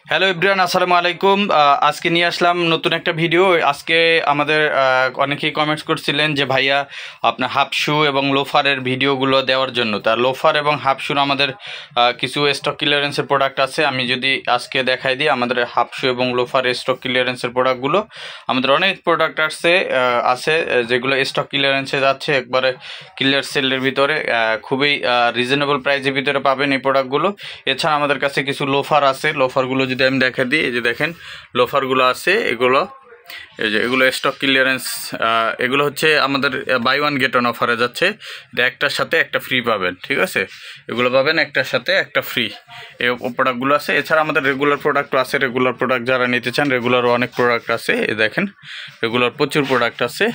Hello everyone, আসসালামু আলাইকুম। আজকে নিয়ে আসলাম নতুন একটা ভিডিও। আজকে আমাদের অনেকেই কমেন্টস করছিলেন যে ভাইয়া আপনার হাফ শু এবং লোফারের ভিডিওগুলো দেওয়ার জন্য। তা লোফার এবং হাফ শুর আমাদের কিছু স্টক ক্লিয়ারেন্সের প্রোডাক্ট আছে। আমি যদি আজকে দেখাই দিই আমাদের হাফ শু এবং লোফারের স্টক ক্লিয়ারেন্সের প্রোডাক্টগুলো, আমাদের অনেক প্রোডাক্ট আছে যেগুলো স্টক ক্লিয়ারেন্সে যাচ্ছে, একবারে ক্লিয়ার সেলের ভিতরে খুবই রিজনেবল প্রাইসের ভিতরে পাবেন এই প্রোডাক্টগুলো। এছাড়া আমাদের কাছে কিছু লোফার আছে। লোফারগুলো যদি আমি দেখা দিই, এই যে দেখেন লোফারগুলো আছে, এগুলো এই যে এগুলো স্টক ক্লিয়ারেন্স। এগুলো হচ্ছে আমাদের বাই ওয়ান গেট ওয়ান অফারে যাচ্ছে। এটা একটার সাথে একটা ফ্রি পাবেন, ঠিক আছে? এগুলো পাবেন একটার সাথে একটা ফ্রি, এই প্রোডাক্টগুলো আছে। এছাড়া আমাদের রেগুলার প্রোডাক্টও আছে। রেগুলার প্রোডাক্ট যারা নিতে চান, রেগুলারও অনেক প্রোডাক্ট আছে। এই দেখেন রেগুলার প্রচুর প্রোডাক্ট আছে।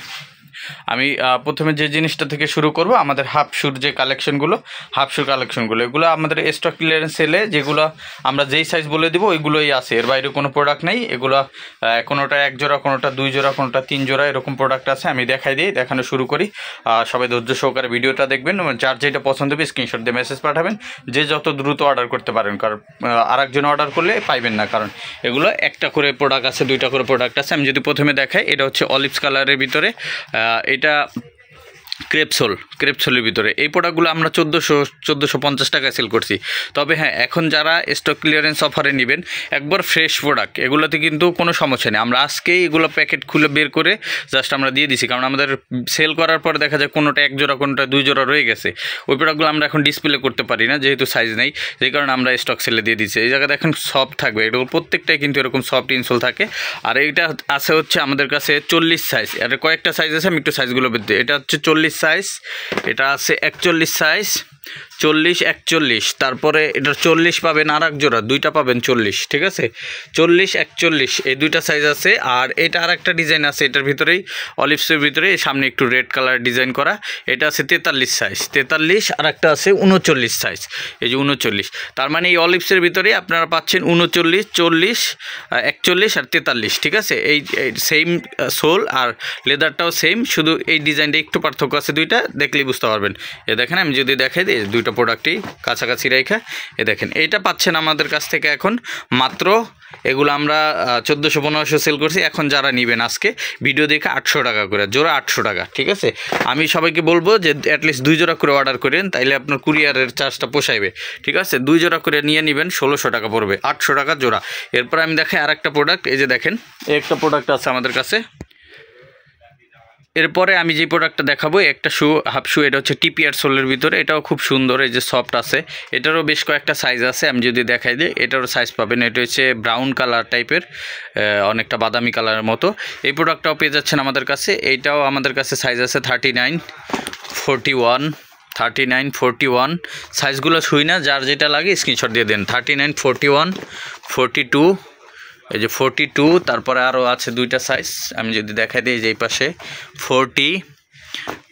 আমি প্রথমে যে জিনিসটা থেকে শুরু করব, আমাদের হাফ শুর যে কালেকশনগুলো, হাফ শুর কালেকশনগুলো, এগুলো আমাদের স্টক ক্লিয়ারেন্স সেলে যেগুলো আমরা যেই সাইজ বলে দিব ওইগুলোই আছে, এর বাইরে কোনো প্রোডাক্ট নেই। এগুলো কোনোটা এক জোড়া, কোনোটা দুই জোড়া, কোনোটা তিন জোড়া, এরকম প্রোডাক্ট আছে। আমি দেখাই দিই, দেখানো শুরু করি। সবাই ধৈর্য সহকারে ভিডিওটা দেখবেন। যার যেটা পছন্দ হবে স্ক্রিনশট দিয়ে মেসেজ পাঠাবেন, যে যত দ্রুত অর্ডার করতে পারেন, কারণ আরেকজন অর্ডার করলে পাইবেন না, কারণ এগুলো একটা করে প্রোডাক্ট আছে, দুইটা করে প্রোডাক্ট আছে। আমি যদি প্রথমে দেখাই, এটা হচ্ছে অলিভস কালারের ভিতরে, এটা ক্রেপসোলের ভিতরে। এই প্রোডাক্টগুলো আমরা 1450 টাকায় সেল করছি। তবে হ্যাঁ, এখন যারা স্টক ক্লিয়ারেন্স অফারে নেবেন, একবার ফ্রেশ প্রোডাক্ট, এগুলোতে কিন্তু কোনো সমস্যা নেই। আমরা আজকেই এগুলো প্যাকেট খুলে বের করে জাস্ট আমরা দিয়ে দিছি, কারণ আমাদের সেল করার পর দেখা যায় কোনোটা এক জোড়া, কোনোটা দুই জোড়া রয়ে গেছে। ওই প্রোডাক্টগুলো আমরা এখন ডিসপ্লে করতে পারি না, যেহেতু সাইজ নেই, যেই কারণে আমরা স্টক সেলে দিয়ে দিচ্ছি। এই জায়গায় দেখেন সফট থাকবে, এগুলো প্রত্যেকটাই কিন্তু এরকম সফট ইনসোল থাকে। আর এইটা আছে হচ্ছে আমাদের কাছে 40 সাইজ। আর কয়েকটা সাইজ আছে, আমি একটু সাইজগুলো বের। এটা হচ্ছে 40 সাইজ, এটা আছে 41 সাইজ, 40, 41। তারপরে এটার 40 পাবেন আর এক জোড়া, দুইটা পাবেন 40, ঠিক আছে? 40, 41 এই দুইটা সাইজ আছে। আর এটা আর একটা ডিজাইন আছে, এটার ভিতরেই অলিভসের ভিতরে সামনে একটু রেড কালার ডিজাইন করা, এটা আছে 43 সাইজ, 43। আর একটা আছে 39 সাইজ, এই যে 39। তার মানে এই অলিভসের ভিতরে আপনারা পাচ্ছেন 39, 40, 41 আর 43, ঠিক আছে? এই সেম সোল আর লেদারটাও সেম, শুধু এই ডিজাইনটা একটু পার্থক্য আছে, দুইটা দেখলেই বুঝতে পারবেন। এ দেখেন, আমি যদি দেখাই দিই, দুইটা প্রোডাক্টই কাছাকাছি রেখা, এ দেখেন এইটা পাচ্ছেন আমাদের কাছ থেকে এখন মাত্র, এগুলো আমরা 1400-1500 সেল করছি। এখন যারা নেবেন আজকে ভিডিও দেখে 800 টাকা করে জোড়া, 800 টাকা, ঠিক আছে? আমি সবাইকে বলবো যে অ্যাটলিস্ট 2 জোড়া করে অর্ডার করেন, তাইলে আপনার কুরিয়ারের চার্জটা পোষাইবে, ঠিক আছে? 2 জোড়া করে নিয়ে নেবেন, 1600 টাকা পড়বে, 800 টাকা জোড়া। এরপর আমি দেখাই আর একটা প্রোডাক্ট, এই যে দেখেন একটা প্রোডাক্ট আছে আমাদের কাছে। এরপরে আমি যে প্রোডাক্টটা দেখাবো, একটা শু, হাফ শু, এটা হচ্ছে টিপিআর সোলের ভিতরে, এটাও খুব সুন্দর, এই যে সফট আছে। এটারও বেশ কয়েকটা সাইজ আছে, আমি যদি দেখাই দিই, এটারও সাইজ পাবেন। এটা হচ্ছে ব্রাউন কালার টাইপের, অনেকটা বাদামি কালারের মতো। এই প্রোডাক্টটাও পেয়ে যাচ্ছেন আমাদের কাছে। এইটাও আমাদের কাছে সাইজ আছে 39, 41, 39, 41। সাইজগুলো ছুঁই না, যার যেটা লাগে স্ক্রিনশট দিয়ে দেন। 39, 41, 42, এই যে 42। তারপরে আরও আছে দুইটা সাইজ, আমি যদি দেখাই দিই, যে এই পাশে 40,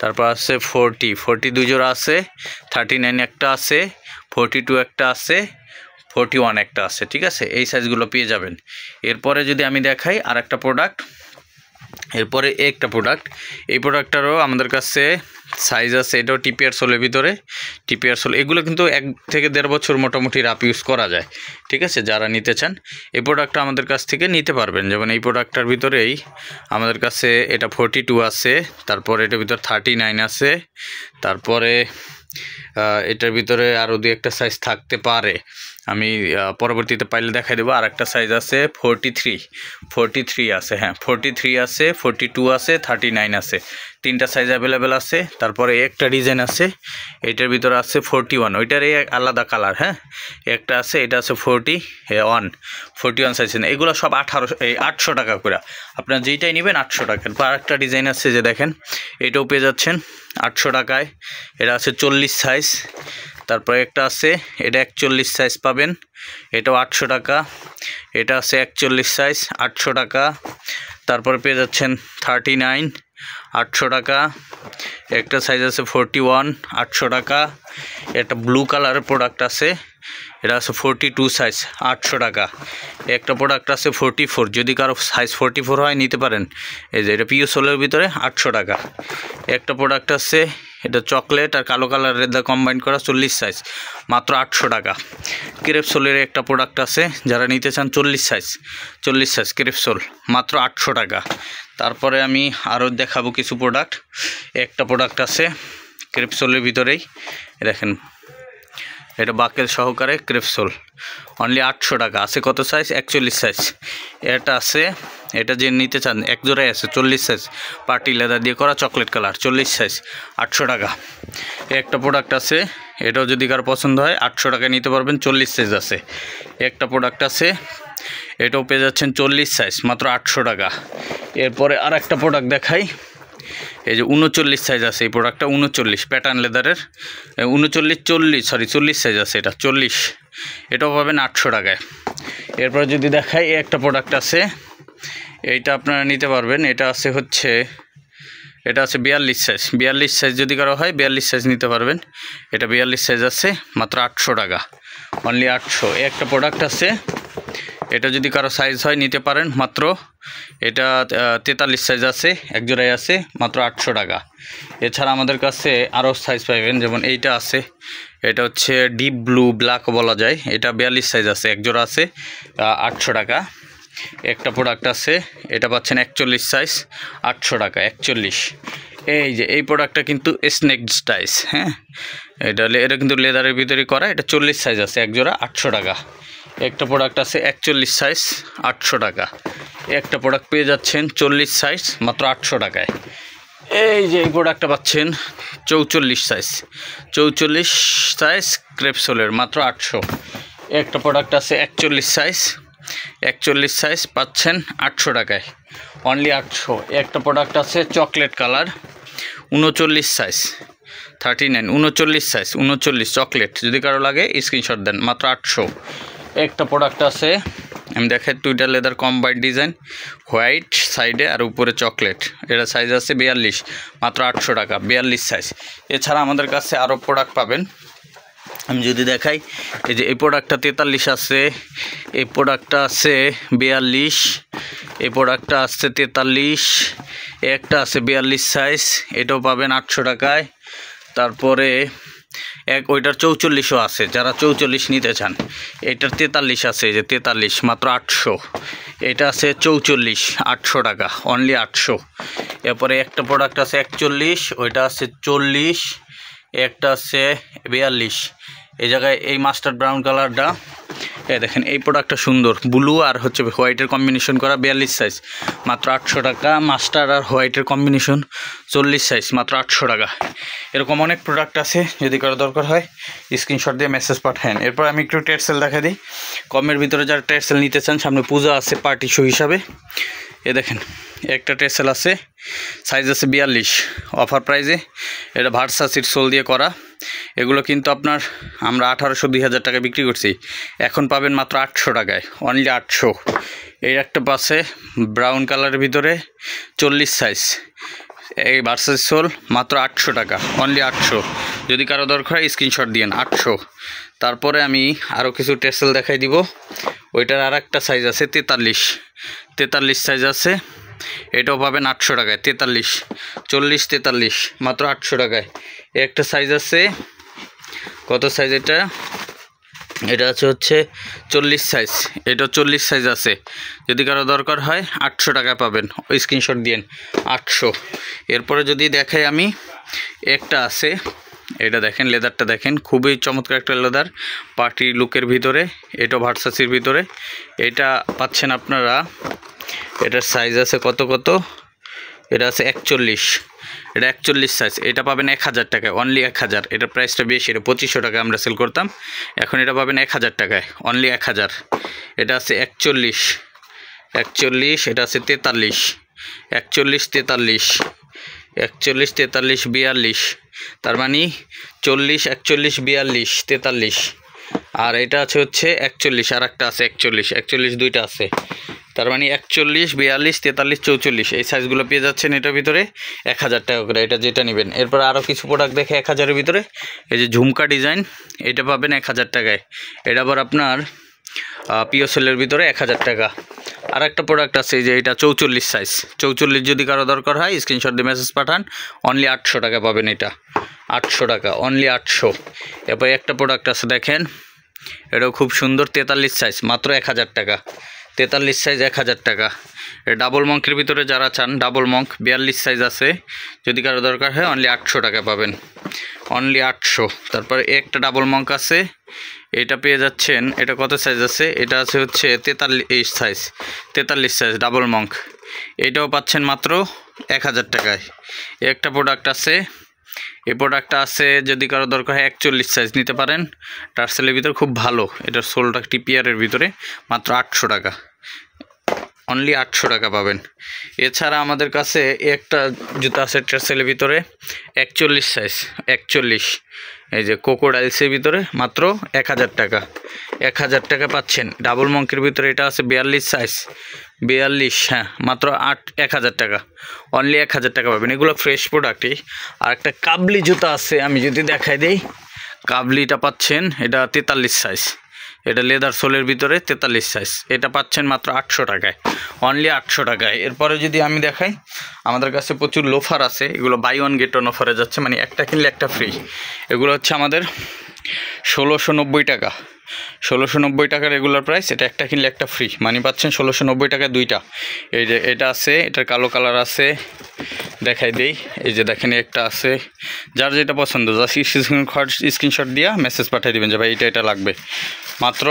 তারপর আছে 40 দুই জোড়া আছে, 39 একটা আছে, 42 একটা আছে, 41 একটা আছে, ঠিক আছে? এই সাইজগুলো পেয়ে যাবেন। এরপরে যদি আমি দেখাই আর একটা প্রোডাক্ট, এরপরে একটা প্রোডাক্ট, এই প্রোডাক্টটারও আমাদের কাছে সাইজ আছে। এটাও টিপিআর সোলের ভিতরে, টিপিআর সোল। এগুলো কিন্তু 1 থেকে 1.5 বছর মোটামুটি রাপ ইউজ করা যায়, ঠিক আছে? যারা নিতে চান এই প্রোডাক্টটা আমাদের কাছ থেকে নিতে পারবেন। যেমন এই প্রোডাক্টটার ভিতরেই আমাদের কাছে এটা 42 আছে, তারপরে এটার ভিতর 39 আছে, তারপরে এটার ভিতরে আরও 2-1টা সাইজ থাকতে পারে, আমি পরবর্তীতে পাইলে দেখাই দেবো। আর একটা সাইজ আছে 43 আছে, হ্যাঁ 43 আছে, 42 আছে, 39 আছে, 3টা সাইজ অ্যাভেলেবেল আছে। তারপরে একটা ডিজাইন আছে, এটার ভিতরে আছে 41, ওইটার এই আলাদা কালার, হ্যাঁ একটা আছে, এটা আছে 41 সাইজ। এগুলো সব 800 টাকা করে, আপনার যেইটাই নেবেন 800 টাকা। আর একটা ডিজাইন আছে, যে দেখেন এটাও পেয়ে যাচ্ছেন 800 টাকায়। এটা আছে 40 সাইজ। তারপরে একটা আছে, এটা 41 সাইজ পাবেন, এটাও 800 টাকা। এটা আছে 41 সাইজ, 800 টাকা। তারপরে পেয়ে যাচ্ছেন 39, 800 টাকা। একটা সাইজ আছে 41, 800 টাকা। একটা ব্লু কালারের প্রোডাক্ট আছে, এটা আছে 42 সাইজ 800 টাকা। একটা প্রোডাক্ট আছে 44, যদি কারো সাইজ 44 হয় নিতে পারেন। এই যে এটা পিও সোলের ভিতরে 800 টাকা। একটা প্রোডাক্ট আছে, এটা চকলেট আর কালো কালারের দা কম্বাইন করা 40 সাইজ, মাত্র 800 টাকা। ক্রেপ সোলের একটা প্রোডাক্ট আছে, যারা নিতে চান 40 সাইজ ক্রেপ সোল, মাত্র 800 টাকা। তারপরে আমি আরও দেখাবো কিছু প্রোডাক্ট। একটা প্রোডাক্ট আছে ক্রেপ সোলের ভিতরেই, দেখেন এটা বাকেল সহকারে ক্রেপ সোল, অনলি 800 টাকা। আছে কত সাইজ? 41 সাইজ। এটা আছে, এটা যে নিতে চান এক জোড়ায় আছে 40 সাইজ, পার্টি লেদার দিয়ে করা চকলেট কালার, 40 সাইজ, 800 টাকা। একটা প্রোডাক্ট আছে, এটাও যদি কারো পছন্দ হয় 800 টাকায় নিতে পারবেন, 40 সাইজ আছে। একটা প্রোডাক্ট আছে, এটাও পেয়ে যাচ্ছেন 40 সাইজ, মাত্র 800 টাকা। এরপরে আর একটা প্রোডাক্ট দেখাই, এই যে 39 সাইজ আছে। এই প্রোডাক্টটা 39 প্যাটার্ন লেদারের, 40 সাইজ আছে, এটা 40, এটাও পাবেন 800 টাকায়। এরপরে যদি দেখাই, একটা প্রোডাক্ট আছে, এইটা আপনারা নিতে পারবেন। এটা আছে 42 সাইজ, যদি কারো হয় 42 সাইজ নিতে পারবেন। এটা 42 সাইজ আছে, মাত্র 800 টাকা, অনলি 800। একটা প্রোডাক্ট আছে, এটা যদি কারো সাইজ হয় নিতে পারেন, মাত্র এটা 43 সাইজ আছে, এক জোড়ায় আছে, মাত্র 800 টাকা। এছাড়া আমাদের কাছে আরও সাইজ পাইবেন, যেমন এইটা আছে, এটা হচ্ছে ডিপ ব্লু ব্ল্যাক বলা যায়, এটা 42 সাইজ আছে, এক জোড়া আছে, 800 টাকা। একটা প্রোডাক্ট আছে, এটা পাচ্ছেন 41 সাইজ, 800 টাকা, 41। এই যে এই প্রোডাক্টটা কিন্তু স্নেক ডাইস, হ্যাঁ, এটা কিন্তু লেদারের ভিতরে করা, এটা 40 সাইজ আছে, এক জোড়া, 800 টাকা। একটা প্রোডাক্ট আছে 41 সাইজ, 800 টাকা। একটা প্রোডাক্ট পেয়ে যাচ্ছেন 40 সাইজ, মাত্র 800 টাকায়। এই যে এই প্রোডাক্টটা পাচ্ছেন 44 সাইজ ক্রেপ সোলের, মাত্র 800। একটা প্রোডাক্ট আছে 41 সাইজ পাচ্ছেন 800 টাকায়, অনলি 800। একটা প্রোডাক্ট আছে চকলেট কালার 39 সাইজ 39 চকলেট, যদি কারো লাগে স্ক্রিনশট দেন, মাত্র 800। একটা প্রোডাক্ট আছে, আমি দেখাই, Twitter leather combined design, white সাইডে আর উপরে চকলেট, এটা সাইজ আছে 42, মাত্র 800 টাকা, 42 সাইজ। এছাড়া আমাদের কাছে আরও প্রোডাক্ট পাবেন, আমি যদি দেখাই, এই যে এই প্রোডাক্টটা 43 আছে, এই প্রোডাক্টটা আছে 42, এই প্রোডাক্টটা আছে 43, একটা আছে 42 সাইজ, এটাও পাবেন 800 টাকায়। তারপরে ওইটার 44ও আছে, যারা 44 নিতে চান। এটার 43 আছে, এই যে 43, মাত্র 800। এটা আছে 44, 800 টাকা, অনলি 800। এরপরে একটা প্রোডাক্ট আছে 41, ওইটা আছে 40, একটা আছে 42। এই জায়গায় এই মাস্টার্ড ব্রাউন কালারটা, দেখেন এই প্রোডাক্টটা সুন্দর, ব্লু আর হচ্ছে হোয়াইটের কম্বিনেশন করা, 42 সাইজ, মাত্র 800 টাকা। মাস্টার্ড আর হোয়াইটের কম্বিনেশন 40 সাইজ, মাত্র 800 টাকা। এরকম অনেক প্রোডাক্ট আছে, যদি কারো দরকার হয় স্ক্রিনশট দিয়ে মেসেজ পাঠান। এরপর আমি একটু টেরসেল দেখা দিই, কমের ভিতরে যারা টেরসেল নিতে চান, সামনে পূজা আছে, পার্টি শু হিসাবে। দেখেন একটা টেরসেল আছে, সাইজ আছে 42, অফার প্রাইজে, এটা ভার্সাসির সোল দিয়ে করা। এগুলো কিন্তু আপনার আমরা 1800-2000 টাকায় বিক্রি করছি, এখন পাবেন মাত্র 800 টাকায়, অনলি 800। এই একটা পাশে ব্রাউন কালারের ভিতরে 40 সাইজ, এই ভার্সাসি সোল, মাত্র 800 টাকা, অনলি 800। যদি কারো দরকার হয় স্ক্রিনশট দিন, 800। তারপরে আমি আরও কিছু টেরসেল দেখাই দিব, ওইটার আর একটা সাইজ আছে 43 সাইজ আছে, এটাও পাবেন 800 টাকায়, 43, মাত্র 800 টাকায়। একটা সাইজ আছে, কত সাইজ এটা আছে হচ্ছে 40 সাইজ, এটা 40 সাইজ আছে, যদি কারো দরকার হয় 800 টাকা পাবেন, ওই স্ক্রিনশট দিন, 800। এরপরে যদি দেখাই আমি, একটা আছে, এটা দেখেন, লেদারটা দেখেন, খুবই চমৎকার একটা লেদার, পার্টি লুকের ভিতরে, এটা ভার্সাসির ভিতরে। এটা পাচ্ছেন আপনারা, এটার সাইজ আছে কত, এটা আছে 41, এটা 41 সাইজ, এটা পাবেন 1000 টাকায়, অনলি 1000। এটার প্রাইসটা বেশি, এটা 2500 টাকায় আমরা সেল করতাম, এখন এটা পাবেন 1000 টাকায়, অনলি 1000। এটা আছে 41, এটা আছে 43, 41, 42, তার মানে 40, 41, 42, 43। আর এটা আছে হচ্ছে 41, আর একটা আছে 41, দুইটা আছে। তার মানে 41, 42, 43, 44 এই সাইজগুলো পেয়ে যাচ্ছেন এটার ভিতরে 1000 টাকা করে, এটা যেটা নেবেন। এরপর আরও কিছু প্রোডাক্ট দেখে 1000-এর ভিতরে, এই যে ঝুমকা ডিজাইন, এটা পাবেন 1000 টাকায়। এটা আবার আপনার পিওসেলের ভিতরে 1000 টাকা। আর একটা প্রোডাক্ট আছে যে এটা 44 সাইজ, 44 যদি কারো দরকার হয় স্ক্রিনশট দিয়ে মেসেজ পাঠান, অনলি 800 টাকা পাবেন। এটা 800 টাকা, অনলি 800। এরপর একটা প্রোডাক্ট আছে দেখেন, এটাও খুব সুন্দর, 43 সাইজ, মাত্র 1000 টাকা। 43 সাইজ 1000 টাকা। ডাবল মঙ্কের ভিতরে যারা চান, ডাবল মঙ্ক 42 সাইজ আছে, যদি কারো দরকার হয় অনলি 800 টাকা পাবেন, অনলি 800। তারপরে একটা ডাবল মঙ্ক আছে, এটা পেয়ে যাচ্ছেন, এটা কত সাইজ আছে, এটা আছে হচ্ছে 43 সাইজ, 43 সাইজ ডাবল মঙ্ক, এটাও পাচ্ছেন মাত্র 1000 টাকায়। একটা প্রোডাক্ট আছে, এই প্রোডাক্টটা আছে যদি কারো দরকার হয় 41 সাইজ নিতে পারেন, টার্সেলের ভিতরে খুব ভালো, এটার সোলটা টিপিয়ারের ভিতরে, মাত্র 800 টাকা, অনলি 800 টাকা পাবেন। এছাড়া আমাদের কাছে একটা জুতা আছে টার্সেলের ভিতরে 41 সাইজ, 41, এই যে কোকোডাইলসের ভিতরে, মাত্র 1000 টাকা, 1000 টাকা পাচ্ছেন। ডাবল মঙ্কের ভিতরে এটা আছে 42 সাইজ, 42, হ্যাঁ, মাত্র 1000 টাকা, অনলি 1000 টাকা পাবেন। এগুলো ফ্রেশ প্রোডাক্টই। আর একটা কাবলি জুতা আছে, আমি যদি দেখাই দিই, কাবলিটা পাচ্ছেন, এটা 43 সাইজ, এটা লেদার সোলের ভিতরে 43 সাইজ, এটা পাচ্ছেন মাত্র 800 টাকায়, অনলি 800 টাকায়। এরপরে যদি আমি দেখাই, আমাদের কাছে প্রচুর লোফার আছে, এগুলো বাই ওয়ান গেট ওয়ান অফারে যাচ্ছে, মানে একটা কিনলে একটা ফ্রি। এগুলো হচ্ছে আমাদের 1690 টাকা, 1690 টাকা রেগুলার প্রাইস, এটা একটা কিনলে একটা ফ্রি, মানে পাচ্ছেন 1690 টাকায় দুইটা। এই যে এটা আছে, এটার কালো কালার আছে, দেখাই দেই, এই যে দেখেন একটা আছে, যার যেটা পছন্দ জাস্ট স্ক্রিনশট দিয়া মেসেজ পাঠিয়ে দেবেন যে ভাই এটা লাগবে, মাত্র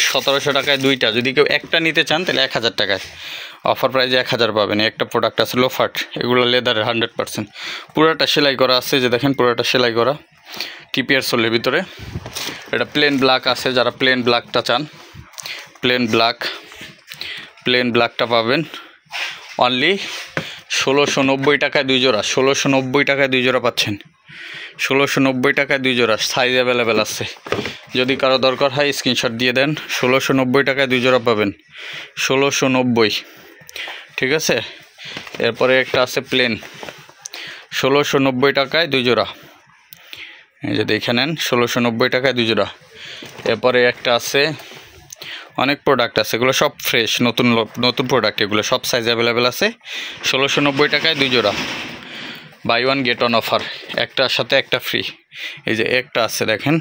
1700 টাকায় দুইটা। যদি কেউ একটা নিতে চান তাহলে 1000 টাকায়, অফার প্রাইজে 1000 পাবেন। একটা প্রোডাক্ট আছে লোফার্ট, এগুলো লেদারের 100%, পুরোটা সেলাই করা আছে, যে দেখেন পুরোটা সেলাই করা, টিপিয়ার সোলের ভিতরে। এটা প্লেন ব্ল্যাক আছে, যারা প্লেন ব্ল্যাকটা চান, প্লেন ব্ল্যাকটা পাবেন অনলি 1690 টাকায় দুই জোড়া, 1690 টাকায় দুই জোড়া পাচ্ছেন, 1690 টাকায় দুই জোড়া, সাইজ অ্যাভেলেবেল আছে, যদি কারো দরকার হয় স্ক্রিনশট দিয়ে দেন, 1690 টাকায় দুই জোড়া পাবেন, 1690, ঠিক আছে। এরপরে একটা আছে প্লেন, 1690 টাকায় দুই জোড়া, এই যে দেখে নেন, 1690 টাকায় দুই জোড়া। এরপরে একটা আছে, অনেক প্রোডাক্ট আছে, এগুলো সব ফ্রেশ, নতুন প্রোডাক্ট, এগুলো সব সাইজ অ্যাভেলেবেল আছে, 1690 টাকায় দুই জোড়া, buy one get one offer, একটার সাথে একটা ফ্রি। এই যে একটা আছে দেখেন,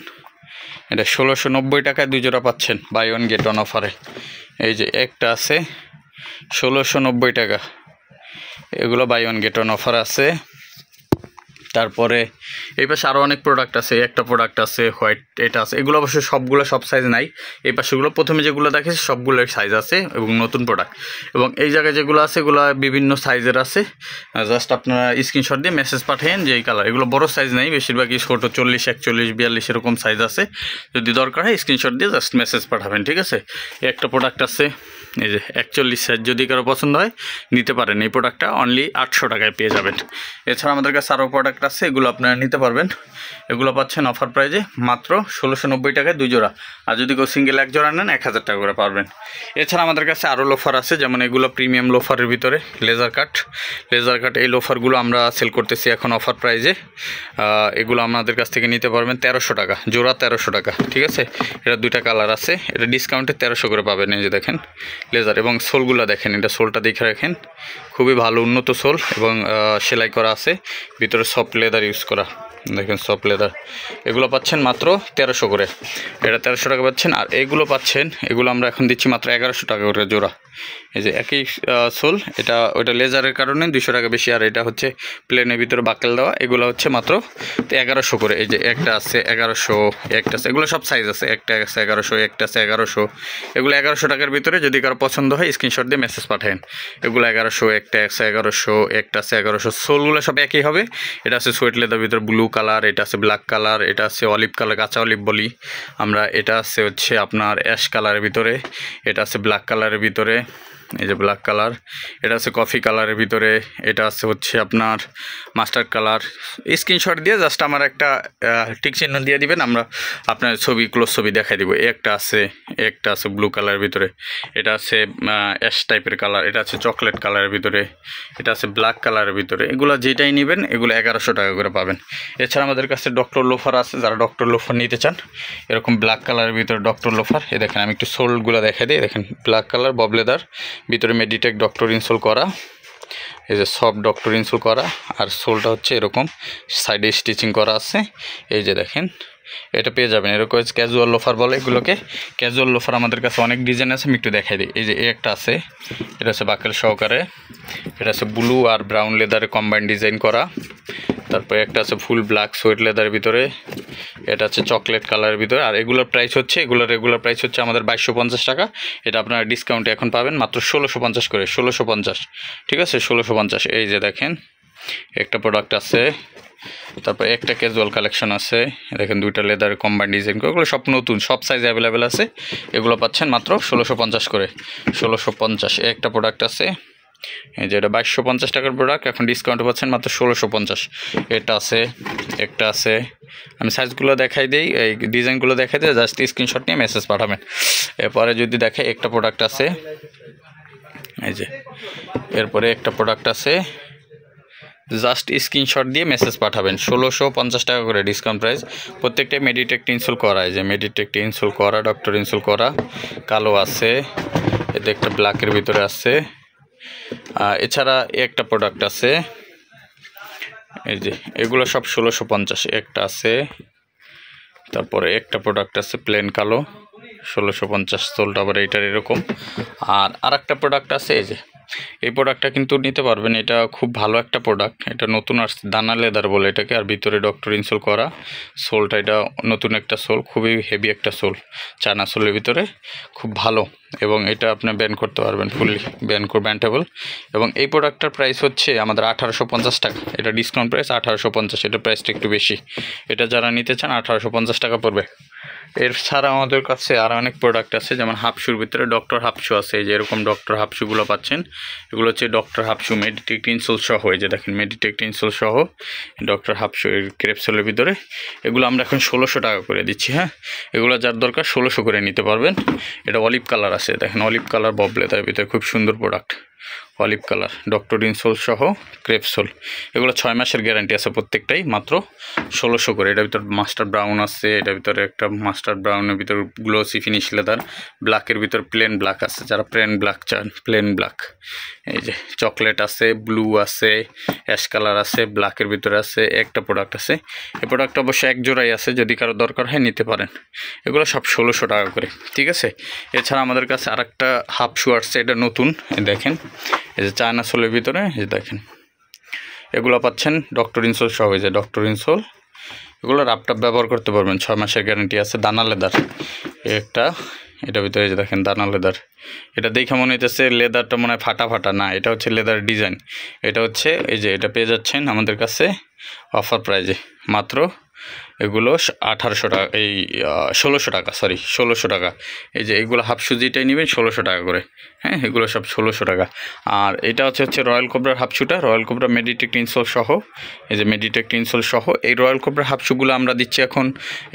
এটা 1690 টাকায় দুই জোড়া পাচ্ছেন বাই ওয়ান গেট ওয়ান অফারে। এই যে একটা আছে 1690 টাকা, এগুলো buy one get one offer আছে। তারপরে এই পাশে আরও অনেক প্রোডাক্ট আছে, একটা প্রোডাক্ট আছে হোয়াইট, এটা আছে, এগুলো অবশ্যই সবগুলো সব সাইজ নাই, এই পাশেগুলো প্রথমে যেগুলো দেখেছি সবগুলোর সাইজ আছে এবং নতুন প্রোডাক্ট, এবং এই জায়গায় যেগুলো আছে এগুলো বিভিন্ন সাইজের আছে, জাস্ট আপনারা স্ক্রিনশট দিয়ে মেসেজ পাঠান যে এই কালার, এগুলো বড় সাইজ নেই, বেশিরভাগই ছোটো 40, 41, 42 এরকম সাইজ আছে, যদি দরকার হয় স্ক্রিনশট দিয়ে জাস্ট মেসেজ পাঠাবেন, ঠিক আছে। একটা প্রোডাক্ট আছে, এই যে 41 সাইজ, যদি কারো পছন্দ হয় নিতে পারেন, এই প্রোডাক্টটা অনলি 800 টাকায় পেয়ে যাবেন। এছাড়া আমাদের কাছে আরও প্রোডাক্ট আছে, এগুলো আপনারা নিতে পারবেন, এগুলো পাচ্ছেন অফার প্রাইজে মাত্র 1690 টাকায় দুই জোড়া, আর যদি কেউ সিঙ্গেল এক জোড়া নেন 1000 টাকা করে পারবেন। এছাড়া আমাদের কাছে আরও লোফার আছে, যেমন এগুলো প্রিমিয়াম লোফারের ভিতরে লেজার কাট, এই লোফারগুলো আমরা সেল করতেছি এখন অফার প্রাইজে, এগুলো আমাদের কাছ থেকে নিতে পারবেন 1300 টাকা জোড়া, 1300 টাকা, ঠিক আছে। এটা দুইটা কালার আছে, এটা ডিসকাউন্টে 1300 করে পাবেন। এই যে দেখেন লেজার, এবং সোলগুলো দেখেন, এটা সোলটা দেখে রাখেন, খুবই ভালো উন্নত সোল, এবং সেলাই করা আছে, ভিতরে সফট লেদার ইউজ করা, দেখেন সফট লেদার, এগুলো পাচ্ছেন মাত্র 1300 করে, এটা 1300 টাকা পাচ্ছেন। আর এগুলো পাচ্ছেন, এগুলো আমরা এখন দিচ্ছি মাত্র 1100 টাকা করে জোড়া। এই যে একই সোল, এটা ওইটা লেজারের কারণে 200 টাকা বেশি, আর এটা হচ্ছে প্লেনের ভিতরে বাকেল দেওয়া, এগুলো হচ্ছে মাত্র 1100 করে। এই যে একটা আছে 1100, একটা আছে, এগুলো সব সাইজ আছে, একটা আছে 1100, একটা আছে 1100, এগুলো 1100 টাকার ভিতরে, যদি কারো পছন্দ হয় স্ক্রিনশট দিয়ে মেসেজ পাঠান, এগুলো 1100, একটা আছে 1100, একটা আছে 1100, সোলগুলো সব একই হবে। এটা আছে সোয়েট লেদার ভিতরে ব্লু কালার, এটা আছে ব্ল্যাক কালার, এটা আছে অলিভ কালার, কাঁচা অলিভ বলি আমরা, এটা আছে হচ্ছে আপনার অ্যাশ কালারের ভিতরে, এটা আছে ব্ল্যাক কালারের ভিতরে, এই যে ব্ল্যাক কালার, এটা আছে কফি কালারের ভিতরে, এটা আছে হচ্ছে আপনার মাস্টার্ড কালার। স্ক্রিনশট দিয়ে জাস্ট আমার একটা টিক চিহ্ন দিয়ে দিবেন, আমরা আপনার ছবি ক্লোজ ছবি দেখাই দিব। একটা আছে ব্লু কালারের ভিতরে, এটা আছে অ্যাশ টাইপের কালার, এটা আছে চকলেট কালারের ভিতরে, এটা আছে ব্ল্যাক কালারের ভিতরে। এগুলো যেটাই নেবেন এগুলো 1100 টাকা করে পাবেন। এছাড়া আমাদের কাছে ডক্টর লোফার আছে, যারা ডক্টর লোফার নিতে চান এরকম ব্ল্যাক কালারের ভিতরে ডক্টর লোফার। এই দেখেন আমি একটু সোলগুলো দেখাই দিই, দেখেন ব্ল্যাক কালার বব লেদার, ভিতরে মেডিটেক ডক্টর ইনসোল করা, এই যে সফট ডক্টর ইনসোল করা, আর সোলটা হচ্ছে এরকম সাইডে স্টিচিং করা আছে। এই যে দেখেন এটা পেয়ে যাবেন, এরকম ক্যাজুয়াল লোফার বলে এগুলোকে। ক্যাজুয়াল লোফার আমাদের কাছে অনেক ডিজাইন আছে, আমি একটু দেখাই দিই। এই যে একটা আছে, এটা হচ্ছে বাকেল সহকারে, এটা আছে ব্লু আর ব্রাউন লেদারে কম্বাইন্ড ডিজাইন করা। তারপরে একটা আছে ফুল ব্ল্যাক সোয়েট লেদারের ভিতরে, এটা হচ্ছে চকলেট কালারের ভিতরে। আর এগুলোর প্রাইস হচ্ছে, এগুলোর রেগুলার প্রাইস হচ্ছে আমাদের 2250 টাকা। এটা আপনারা ডিসকাউন্টে এখন পাবেন মাত্র 1650 করে, 1650, ঠিক আছে 1650। এই যে দেখেন একটা প্রোডাক্ট আছে, তারপর একটা ক্যাজুয়াল কালেকশন আছে, দেখেন দুইটা লেদার কম্বাইন্ড ডিজাইন করে, এগুলো সব নতুন, সব সাইজ অ্যাভেলেবেল আছে। এগুলো পাচ্ছেন মাত্র 1650 করে, 1650। একটা প্রোডাক্ট আছে, এই যে এটা 2250 টাকার প্রোডাক্ট, এখন ডিসকাউন্টে পাচ্ছেন মাত্র 1650। এটা আছে, একটা আছে, আমি সাইজগুলো দেখাই দিই, এই ডিজাইনগুলো দেখাই দিই, জাস্ট স্ক্রিনশট নিয়ে মেসেজ পাঠাবেন। এরপরে যদি দেখে একটা প্রোডাক্ট আছে, এই যে এরপরে একটা প্রোডাক্ট আছে, জাস্ট স্ক্রিনশট দিয়ে মেসেজ পাঠাবেন। 1650 টাকা করে ডিসকাউন্ট প্রাইস। প্রত্যেকটাই মেডিটেক ইনসোল করা, এই যে মেডিটেক ইনসোল করা, ডক্টর ইনসোল করা, কালো আছে, এতে একটা ব্ল্যাকের ভিতরে আছে। এছাড়া একটা প্রোডাক্ট আছে, এই যে এগুলো সব 1650। একটা আছে, তারপরে একটা প্রোডাক্ট আছে প্লেন কালো, 1650 সোলটা আবার এইটার এরকম। আর একটা প্রোডাক্ট আছে, এই যে এই প্রোডাক্টটা কিন্তু নিতে পারবেন, এটা খুব ভালো একটা প্রোডাক্ট, এটা নতুন আসছে, দানা লেদার বলে এটাকে, আর ভিতরে ডক্টর ইনসোল করা সোলটা, এটা নতুন একটা সোল, খুবই হেভি একটা সোল, চায়না সোলের ভিতরে, খুব ভালো। এবং এটা আপনি ব্যান করতে পারবেন, ফুললি ব্যান্টেবল। এবং এই প্রোডাক্টটার প্রাইস হচ্ছে আমাদের 1850 টাকা, এটা ডিসকাউন্ট প্রাইস 1850, এটা প্রাইসটা একটু বেশি। এটা যারা নিতে চান 1850 টাকা পড়বে। এর ছাড়া আমাদের কাছে আরও অনেক প্রোডাক্ট আছে, যেমন হাফশুর ভিতরে ডক্টর হাফশু আছে, এই যে এরকম ডক্টর হাফশুগুলো পাচ্ছেন। এগুলো হচ্ছে ডক্টর হাফশু মেডিটেক ইনসোল সহ, এই যে দেখেন মেডিটেক ইনসোল সহ ডক্টর হাফশু ক্রেপসোলের ভিতরে। এগুলো আমরা এখন 1600 টাকা করে দিচ্ছি। হ্যাঁ, এগুলো যার দরকার 1600 করে নিতে পারবেন। এটা অলিভ কালার আছে, দেখেন অলিভ কালার বব লেদারের ভিতরে, খুব সুন্দর product, olive colour doctor insole সহ ক্রেপসোল। এগুলো 6 মাসের গ্যারান্টি আছে প্রত্যেকটাই, মাত্র 1600 করে। এটার ভিতর মাস্টার ব্রাউন আছে, এটার ভিতরে একটা মাস্টার ব্রাউনের ভিতর গ্লোসি ফিনিশ লেদার, ব্ল্যাকের ভিতর প্লেন ব্ল্যাক আছে, যারা প্লেন ব্ল্যাক চান প্লেন ব্ল্যাক। এই যে চকলেট আছে, ব্লু আছে, অ্যাশ কালার আছে, ব্ল্যাকের ভিতরে আছে। একটা প্রোডাক্ট আছে, এই প্রোডাক্ট অবশ্যই এক জোড়াই আছে, যদি কারো দরকার হয় নিতে পারেন। এগুলো সব 1600 টাকা করে, ঠিক আছে। এছাড়া আমাদের কাছে আরেকটা হাফ শু আসছে, এটা নতুন, দেখেন এই যে চায়না সোলের ভিতরে, এই যে দেখেন এগুলো পাচ্ছেন ডক্টর ইনসোল সহ, এই যে ডক্টর ইনসোল। এগুলো রাপটাপ ব্যবহার করতে পারবেন, 6 মাসের গ্যারান্টি আছে। দানা লেদার একটা, এটার ভিতরে যে দেখেন দানা লেদার। এটা দেখে মনে হইতেছে লেদারটা মনে হয় ফাটা ফাটা, না এটা হচ্ছে লেদার ডিজাইন। এটা হচ্ছে এই যে এটা পেয়ে যাচ্ছেন আমাদের কাছে অফার প্রাইজে, মাত্র এগুলো 1800 টাকা, এই 1600 টাকা, সরি 1600 টাকা। এই যে এগুলো হাফ সুজিটাই নেবেন 1600 টাকা করে। হ্যাঁ, এগুলো সব 1600 টাকা। আর এটা হচ্ছে রয়্যাল কোবরার হাফশুটা, রয়্যাল কোবরা মেডিটেক ইনসোল সহ, এই যে মেডিটেক ইনসোল সহ এই রয়্যাল কোবরার হাফশুগুলো আমরা দিচ্ছি এখন।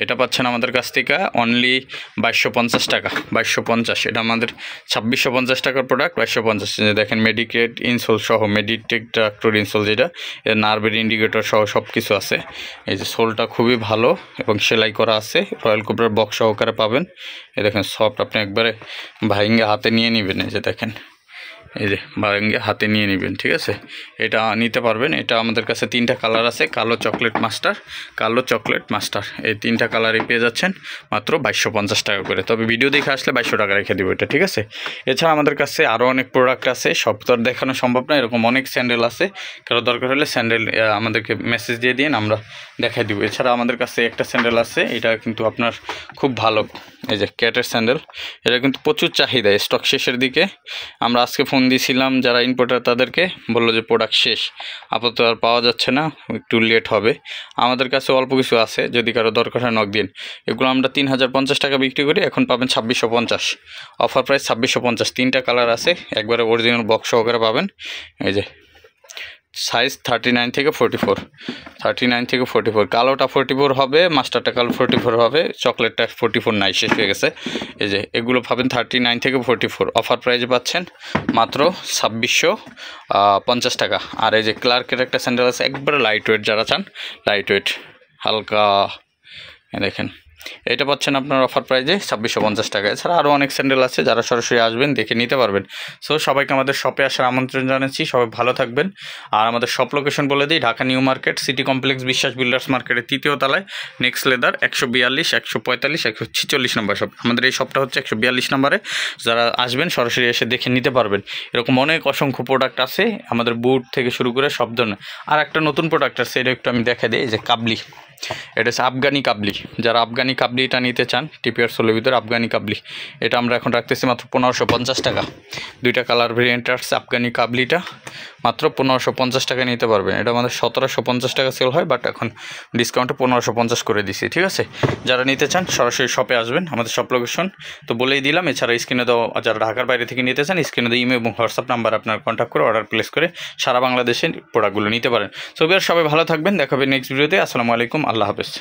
এটা পাচ্ছেন আমাদের কাছ থেকে অনলি 2250 টাকা, 2250। এটা আমাদের 2650 টাকার প্রোডাক্ট, 2250। দেখেন মেডিকেট ইনসোল সহ, মেডিটেক ডক্টর ইনসোল, যেটা নার্ভের ইন্ডিকেটর সহ সব কিছু আছে। এই যে সোলটা খুবই ভালো এবং সেলাই করা আছে, রয়্যাল কোবরার বক্স সহকারে পাবেন। এই দেখেন সফট, আপনি একবারে ভাইঙ্গে হাতে নিয়ে নেবেন, এই যে দেখেন এই যে ভাইঙ্গে হাতে নিয়ে নেবেন, ঠিক আছে। এটা নিতে পারবেন। এটা আমাদের কাছে 3টা কালার আছে, কালো চকলেট মাস্টার, কালো চকলেট মাস্টার, এই 3টা কালারই পেয়ে যাচ্ছেন মাত্র 2250 টাকা করে। তবে ভিডিও দেখে আসলে 2200 টাকা রেখে দেবো এটা, ঠিক আছে। এছাড়া আমাদের কাছে আরও অনেক প্রোডাক্ট আছে, সব তো আর দেখানো সম্ভব না। এরকম অনেক স্যান্ডেল আছে, কারো দরকার হলে স্যান্ডেল আমাদেরকে মেসেজ দিয়ে দিন, আমরা দেখাই দিব। এছাড়া আমাদের কাছে একটা স্যান্ডেল আছে, এটা কিন্তু আপনার খুব ভালো, এই যে ক্যাটের স্যান্ডেল। এটা কিন্তু প্রচুর চাহিদা, স্টক শেষের দিকে। আমরা আজকে ফোন ফোন দিয়েছিলাম যারা ইম্পোর্টার তাদেরকে, বললো যে প্রোডাক্ট শেষ, আপাতত আর পাওয়া যাচ্ছে না, একটু লেট হবে। আমাদের কাছে অল্প কিছু আছে, যদি কারো দরকার হয় নক দিন। এগুলো আমরা 3050 টাকা বিক্রি করি, এখন পাবেন 2650, অফার প্রাইস 2650। 3টা কালার আছে, একবারে অরিজিনাল বক্স সহকারে পাবেন। এই যে সাইজ 39 থেকে 44, 39 থেকে 44, কালোটা 44 হবে, মাস্টারটা কালো 44 হবে, চকলেটটা 44 নাই, শেষ হয়ে গেছে। এই যে এগুলো পাবেন 39 থেকে 44, অফার প্রাইজে পাচ্ছেন মাত্র 2650 টাকা। আর এই যে ক্লার্কের একটা স্যান্ডেল আছে, একবারে লাইট ওয়েট, যারা চান লাইট ওয়েট হালকা, দেখেন এটা পাচ্ছেন আপনার অফার প্রাইজে 2650 টাকা। এছাড়া আরও অনেক স্যান্ডেল আছে, যারা সরাসরি আসবেন দেখে নিতে পারবেন। সো সবাইকে আমাদের শপে আসার আমন্ত্রণ জানাচ্ছি, সবাই ভালো থাকবেন। আর আমাদের শপ লোকেশন বলে দিই, Dhaka new market, city complex, বিশ্বাস বিল্ডার্স মার্কেটের 3য় তলায়, নেক্সট লেদার, 142, 145, 146 নম্বর শপ। আমাদের এই শপটা হচ্ছে 142 নম্বরে, যারা আসবেন সরাসরি এসে দেখে নিতে পারবেন। এরকম অনেক অসংখ্য প্রোডাক্ট আছে আমাদের, বুট থেকে শুরু করে সব ধরনের। আর একটা নতুন প্রোডাক্ট আছে, এটা একটু আমি দেখা দিই, এই যে কাবলি, এটা হচ্ছে আফগানি কাবলি। যারা আফগানি কাবলিটা নিতে চান, টিপিআর সোলের ভিতরে আফগানি কাবলি, এটা আমরা এখন রাখতেছি মাত্র 1550 টাকা। 2টা কালার ভেরিয়েন্ট আসছে, আফগানি কাবলিটা মাত্র 1550 টাকা নিতে পারবেন। এটা আমাদের 1750 টাকা সেল হয়, বাট এখন ডিসকাউন্টে 1550 করে দিছি, ঠিক আছে। যারা নিতে চান সরাসরি শপে আসবেন, আমাদের শপ লোকেশন তো বলেই দিলাম। এছাড়া স্ক্রিনে দাও, যারা ঢাকার বাইরে থেকে নিতে চান, স্ক্রিনে দাও ইমেল এবং হোয়াটসঅ্যাপ নাম্বার আপনার কন্ট্যাক্ট করে অর্ডার প্লেস করে সারা বাংলাদেশে প্রোডাক্টগুলো নিতে পারেন। সো সবাই ভালো থাকবেন, দেখাবে নেক্সট ভিডিওতে। আসসালামু আলাইকুম, আল্লাহ হাফেজ।